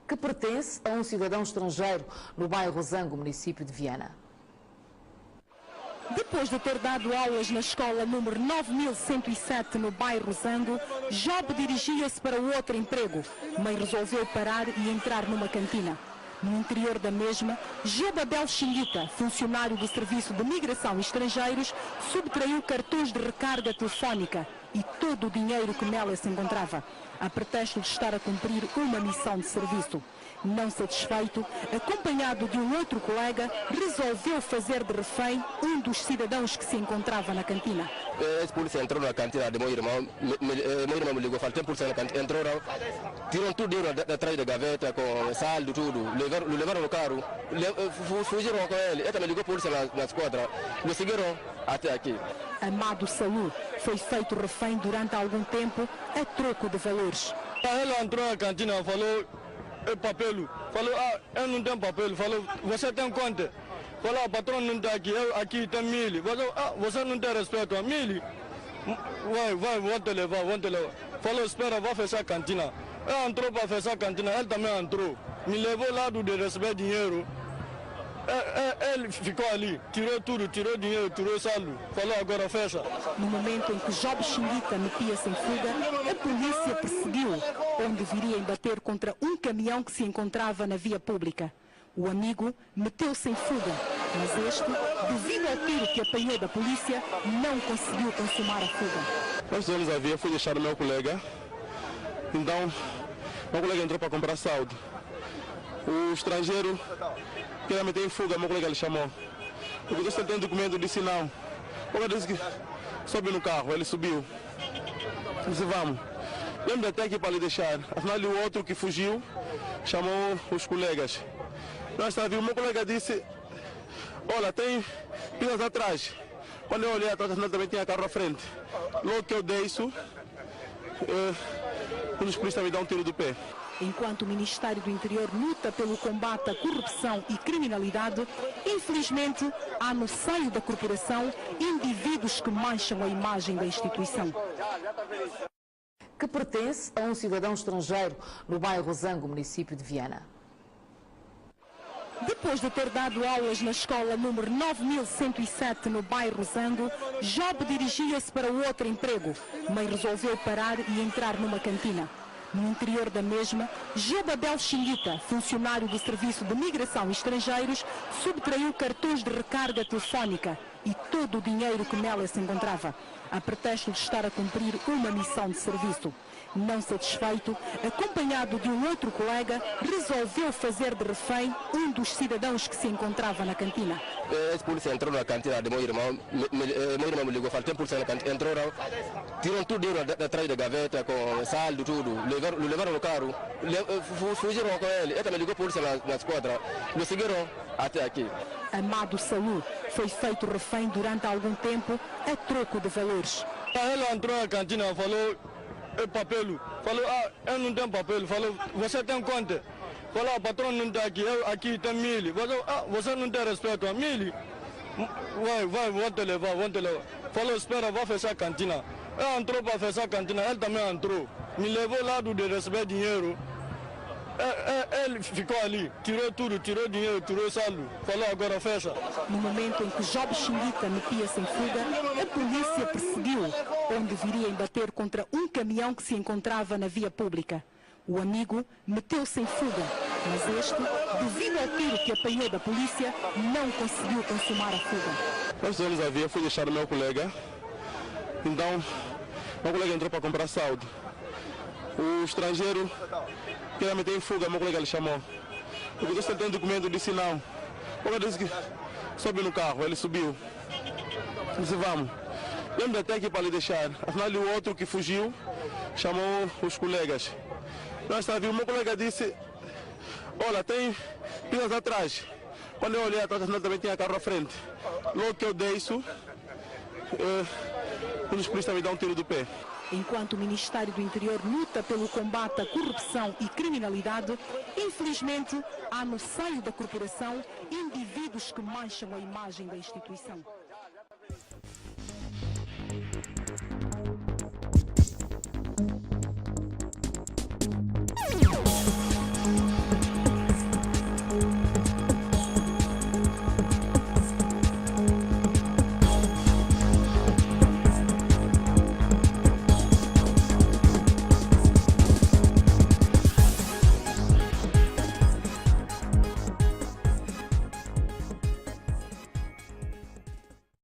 Que pertence a um cidadão estrangeiro no bairro Zango, município de Viana. Depois de ter dado aulas na escola número 9107 no bairro Zango, Job dirigia-se para outro emprego, mas resolveu parar e entrar numa cantina. No interior da mesma, Job Abel Xinguita, funcionário do Serviço de Migração e Estrangeiros, subtraiu cartões de recarga telefónica e todo o dinheiro que nela se encontrava, a pretexto de estar a cumprir uma missão de serviço. Não satisfeito, acompanhado de um outro colega, resolveu fazer de refém um dos cidadãos que se encontrava na cantina. Esse polícia entrou na cantina de meu irmão me ligou, falou, tem polícia na cantina, entraram, tiram tudo dinheiro atrás da gaveta, com saldo, tudo, levaram no carro, fugiram com ele, ele também ligou a polícia na esquadra, me seguiram até aqui. Amado Saúl foi feito refém durante algum tempo a troco de valores. Ela entrou na cantina, falou, papel, falou, eu não tenho papel, falou, você tem conta? Falou, o patrão não está aqui, eu aqui tem 1000. Você não tem respeito a 1000? Vão te levar. Falou, espera, vou fechar a cantina. Ela entrou para fechar a cantina, ele também entrou. Me levou lá de receber dinheiro. Ele ficou ali, tirou tudo, tirou dinheiro, tirou saldo. Falou, agora fecha. No momento em que Job Xinguita metia-se em fuga, a polícia perseguiu, onde viria embater contra um caminhão que se encontrava na via pública. O amigo meteu-se em fuga, mas este, devido ao tiro que apanhou da polícia, não conseguiu consumar a fuga. Nós eles havia, fui deixar o meu colega. Então, meu colega entrou para comprar saldo. O estrangeiro queria meter em fuga, meu colega lhe chamou. Eu disse, você tem documento? Eu disse, não. O colega disse que sobe no carro, ele subiu. Eu disse, vamos. Lembra até aqui para lhe deixar. Afinal, o outro que fugiu chamou os colegas. Nós sabíamos, o meu colega disse, olha, tem pilas atrás. Quando eu olhei atrás, também tinha carro à frente. Logo que eu deixo, os polícias me dão um tiro do pé. Enquanto o Ministério do Interior luta pelo combate à corrupção e criminalidade, infelizmente há no seio da corporação indivíduos que mancham a imagem da instituição. Que pertence a um cidadão estrangeiro no bairro Zango, município de Viana. Depois de ter dado aulas na escola número 9107 no bairro Zango, Job dirigia-se para outro emprego, mas resolveu parar e entrar numa cantina. No interior da mesma, Job Abel Xinguita, funcionário do Serviço de Migração e Estrangeiros, subtraiu cartões de recarga telefónica e todo o dinheiro que nela se encontrava, a pretexto de estar a cumprir uma missão de serviço. Não satisfeito, acompanhado de um outro colega, resolveu fazer de refém um dos cidadãos que se encontrava na cantina. Esse polícia entrou na cantina de meu irmão me ligou, falou, tem polícia na cantina, entraram, tiram tudo dinheiro atrás da gaveta, com saldo, tudo, levaram no carro, fugiram com ele, ele também ligou a polícia na esquadra, me seguiram até aqui. Amado Saúl foi feito refém durante algum tempo a troco de valores. Ela entrou na cantina, falou, papel, falou, eu não tenho papel, falou, você tem conta? Falou, o patrão não está aqui, eu aqui tem 1000. Você não tem respeito a 1000? Vão te levar. Falou, espera, vou fechar a cantina. Ela entrou para fechar a cantina, ele também entrou. Me levou lá de receber dinheiro. Ele ficou ali, tirou tudo, tirou dinheiro, tirou saldo. Falou, agora fecha. No momento em que Job Xinguita metia-se em fuga, a polícia perseguiu, onde viria embater contra um caminhão que se encontrava na via pública. O amigo meteu-se em fuga, mas este, devido ao tiro que apanhou da polícia, não conseguiu consumar a fuga. Nós eles havia, fui deixar o meu colega. Então, meu colega entrou para comprar saldo. O estrangeiro queria meter em fuga, meu colega lhe chamou. Eu disse, você tem documento? Eu disse, não. O colega disse que sobe no carro, ele subiu. Eu disse, vamos. Lembra até aqui para lhe deixar. Afinal, o outro que fugiu chamou os colegas. Nós sabíamos, meu colega disse, Olha, tem pingas atrás. Quando eu olhei atrás, também tinha carro à frente. Logo que eu dei isso, um dos polícias me dá um tiro do pé. Enquanto o Ministério do Interior luta pelo combate à corrupção e criminalidade, infelizmente há no seio da corporação indivíduos que mancham a imagem da instituição.